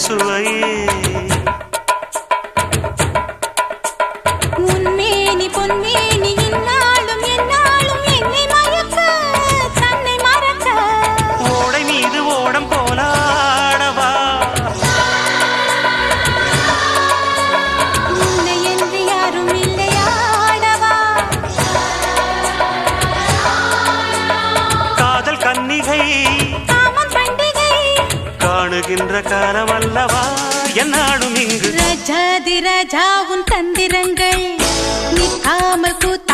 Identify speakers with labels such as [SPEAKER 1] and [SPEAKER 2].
[SPEAKER 1] சுவையே
[SPEAKER 2] உன்மேனி பொன்மேனி இந்நாளும் எந்நாளும் என்னை மயக்க தன்னை மறக்க
[SPEAKER 1] ஓடை மீது ஓடம் போலாடவா
[SPEAKER 2] உன்னை என்று யாரும் இல்லையாடவா
[SPEAKER 1] காதல் கன்னிகை
[SPEAKER 2] காமம் பண்டிகை
[SPEAKER 1] காணுகின்ற காலம் அல்லவா என்னாலும் இங்கு
[SPEAKER 2] ரஜாதி ராஜா உன் தந்திரங்கள் நிற்காமல் கூத்த